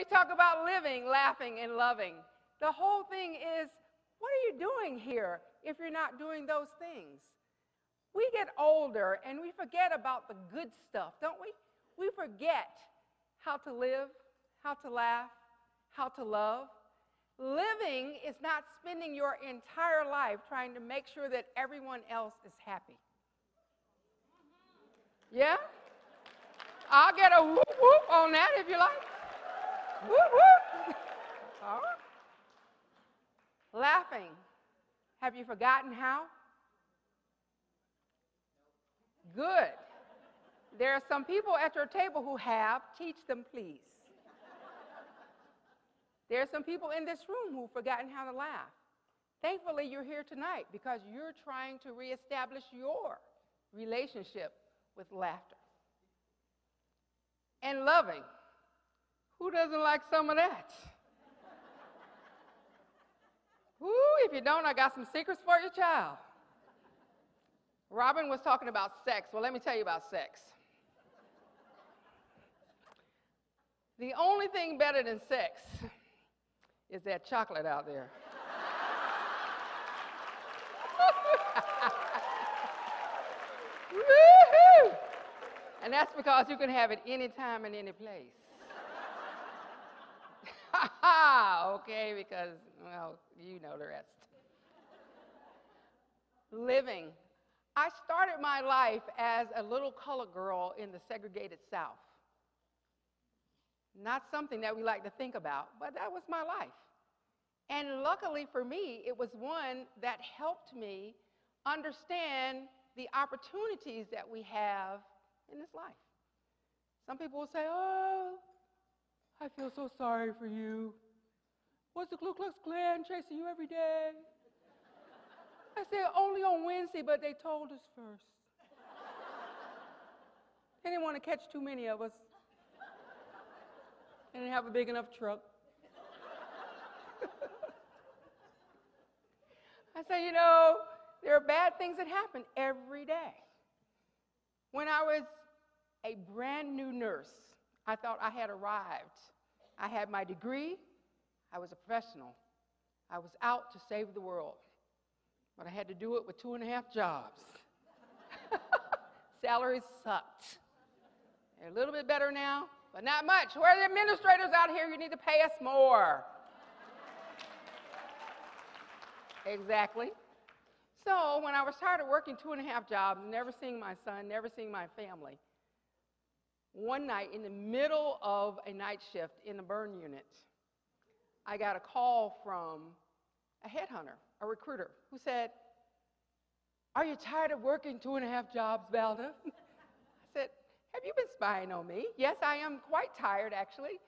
we talk about living, laughing, and loving, the whole thing is, what are you doing here if you're not doing those things? We get older and we forget about the good stuff, don't we? We forget how to live, how to laugh, how to love. Living is not spending your entire life trying to make sure that everyone else is happy. Yeah? I'll get a whoop whoop on that if you like. Whoop whoop. All right. Laughing. Have you forgotten how? Good. There are some people at your table who have. Teach them, please. There are some people in this room who've forgotten how to laugh. Thankfully, you're here tonight because you're trying to reestablish your relationship with laughter. And loving. Who doesn't like some of that? Woo, if you don't, I got some secrets for your child. Robin was talking about sex. Well, let me tell you about sex. The only thing better than sex is that chocolate out there. Woo-hoo! And that's because you can have it anytime and any place. Okay, because, well, you know the rest. Living. I started my life as a little colored girl in the segregated South. Not something that we like to think about, but that was my life. And luckily for me, it was one that helped me understand the opportunities that we have in this life. Some people will say, oh, I feel so sorry for you. What's the Ku Klux Klan chasing you every day? I said, only on Wednesday, but they told us first. They didn't want to catch too many of us. They didn't have a big enough truck. I said, you know, there are bad things that happen every day. When I was a brand new nurse, I thought I had arrived. I had my degree. I was a professional. I was out to save the world. But I had to do it with 2.5 jobs. Salaries sucked. They're a little bit better now, but not much. Where are the administrators out here? You need to pay us more. Exactly. So when I was tired of working 2.5 jobs, never seeing my son, never seeing my family, one night in the middle of a night shift in the burn unit, I got a call from a headhunter, a recruiter, who said, are you tired of working 2.5 jobs, Valda? I said, have you been spying on me? Yes, I am quite tired, actually.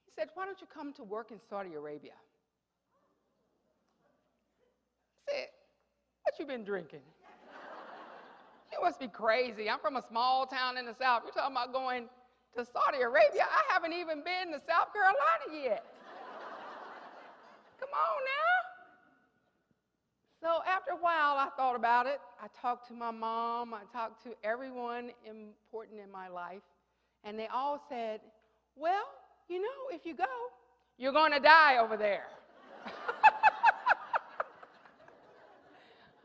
He said, why don't you come to work in Saudi Arabia? I said, what you been drinking? You must be crazy. I'm from a small town in the South. You're talking about going to Saudi Arabia? I haven't even been to South Carolina yet. Come on now. So after a while, I thought about it. I talked to my mom. I talked to everyone important in my life. And they all said, well, you know, if you go, you're going to die over there.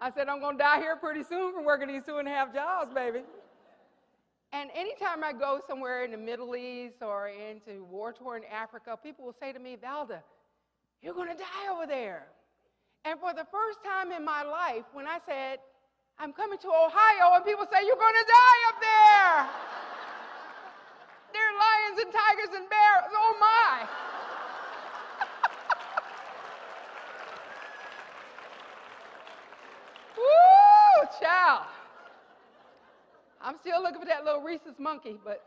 I said, I'm going to die here pretty soon from working these 2.5 jobs, baby. And anytime I go somewhere in the Middle East or into war-torn Africa, people will say to me, Valda, you're going to die over there. And for the first time in my life, when I said, I'm coming to Ohio, and people say, you're going to die up there. There are lions and tigers and bears. Oh, my. Woo, child. I'm still looking for that little rhesus monkey, but.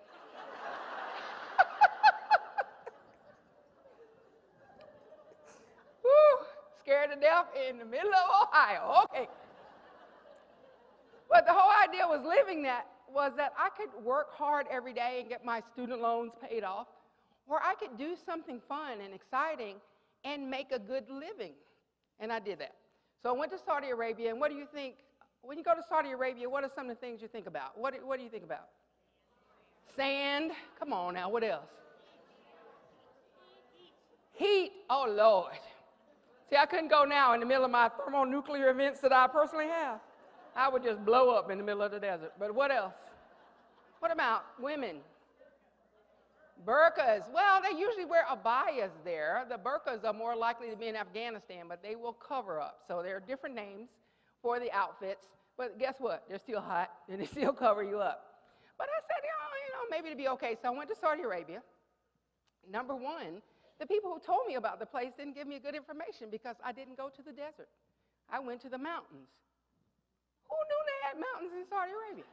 Woo, scared to death in the middle of Ohio. Okay. But the whole idea was that I could work hard every day and get my student loans paid off, or I could do something fun and exciting and make a good living. And I did that. So I went to Saudi Arabia, and what do you think? When you go to Saudi Arabia, what are some of the things you think about? What do you think about? Sand. Come on now, what else? Oh, Lord. See, I couldn't go now in the middle of my thermonuclear events that I personally have. I would just blow up in the middle of the desert. But what else? What about women? Burqas. Well, they usually wear abayas there. The burqas are more likely to be in Afghanistan, but they will cover up. So there are different names for the outfits. But guess what? They're still hot, and they still cover you up. But I said, maybe it'd be okay. So I went to Saudi Arabia. Number one, the people who told me about the place didn't give me good information because I didn't go to the desert. I went to the mountains. Who knew they had mountains in Saudi Arabia?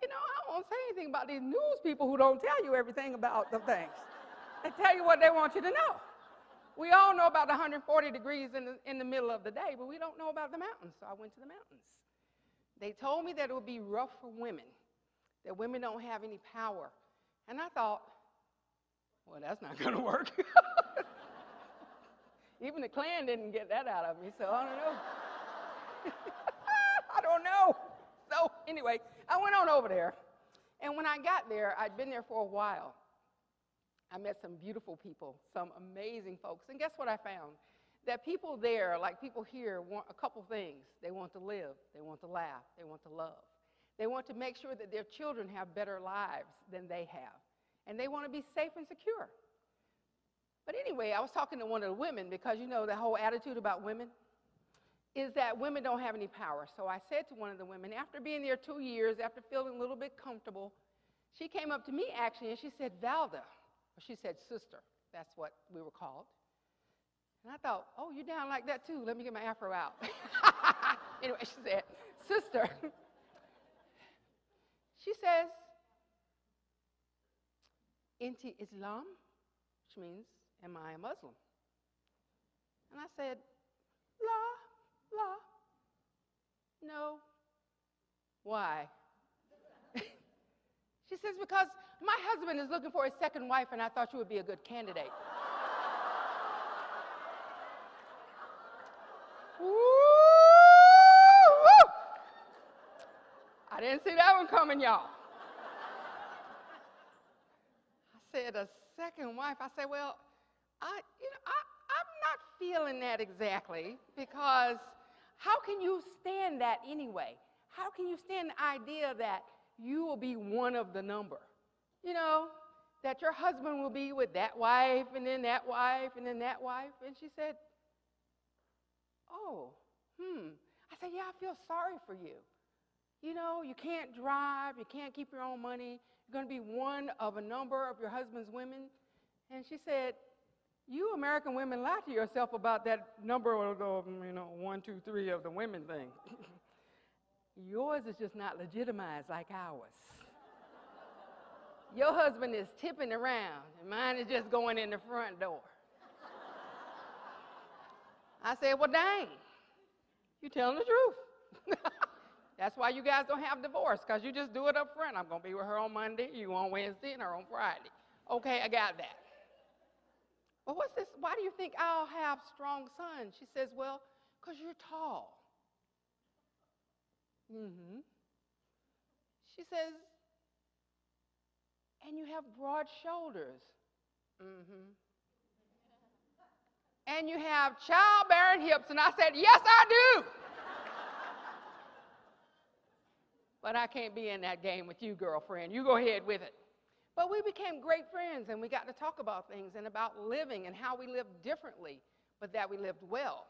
I won't say anything about these news people who don't tell you everything about the things. They tell you what they want you to know. We all know about the 140 degrees in the middle of the day, but we don't know about the mountains. So I went to the mountains. They told me that it would be rough for women, that women don't have any power. And I thought, well, that's not going to work. Even the Klan didn't get that out of me, so I don't know. I don't know. So anyway, I went on over there. And when I got there, I'd been there for a while. I met some beautiful people, some amazing folks. And guess what I found? That people there, like people here, want a couple things. They want to live. They want to laugh. They want to love. They want to make sure that their children have better lives than they have. And they want to be safe and secure. But anyway, I was talking to one of the women because, the whole attitude about women is that women don't have any power. So I said to one of the women, after being there 2 years, after feeling a little bit comfortable, she came up to me actually and she said, Valda, or she said sister. That's what we were called. And I thought, oh, you're down like that too. Let me get my afro out. Anyway, she said, sister. She says, Inti Islam, which means, am I a Muslim? And I said, La, no. Why? She says, because my husband is looking for a second wife and I thought you would be a good candidate. Woo! I didn't see that one coming, y'all. I said, a second wife? I said, well, I'm not feeling that exactly because how can you stand that anyway? How can you stand the idea that you will be one of the number? That your husband will be with that wife and then that wife and then that wife. And she said, oh, I said, yeah, I feel sorry for you. You can't drive, you can't keep your own money. You're going to be one of a number of your husband's women. And she said, you American women lie to yourself about that number of, 1, 2, 3 of the women thing. Yours is just not legitimized like ours. Your husband is tipping around, and mine is just going in the front door. I said, well, dang, you're telling the truth. That's why you guys don't have divorce, because you just do it up front. I'm going to be with her on Monday, you on Wednesday, and her on Friday. Okay, I got that. Well, what's this? Why do you think I'll have strong sons? She says, well, because you're tall. She says, and you have broad shoulders. And you have childbearing hips. And I said, yes, I do. But I can't be in that game with you, girlfriend. You go ahead with it. But we became great friends, and we got to talk about things and about living and how we lived differently, but that we lived well.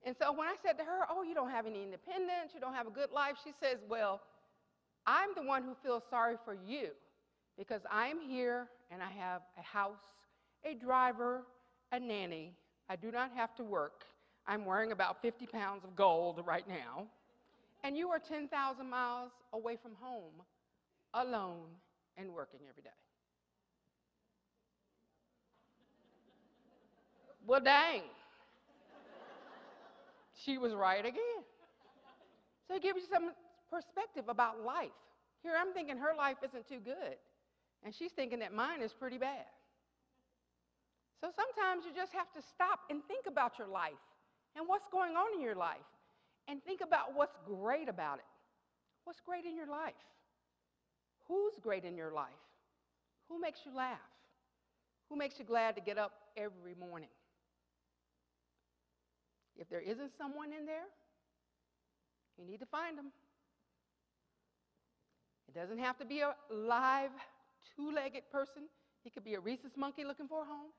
And so when I said to her, oh, you don't have any independence, you don't have a good life, she says, well, I'm the one who feels sorry for you because I am here and I have a house, a driver, a nanny. I do not have to work. I'm wearing about 50 pounds of gold right now. And you are 10,000 miles away from home, alone, and working every day. Well, dang. She was right again. So it gives you some perspective about life. Here I'm thinking her life isn't too good, and she's thinking that mine is pretty bad. So sometimes you just have to stop and think about your life and what's going on in your life, and think about what's great about it. What's great in your life? Who's great in your life? Who makes you laugh? Who makes you glad to get up every morning? If there isn't someone in there, you need to find them. It doesn't have to be a live, two-legged person. He could be a rhesus monkey looking for a home.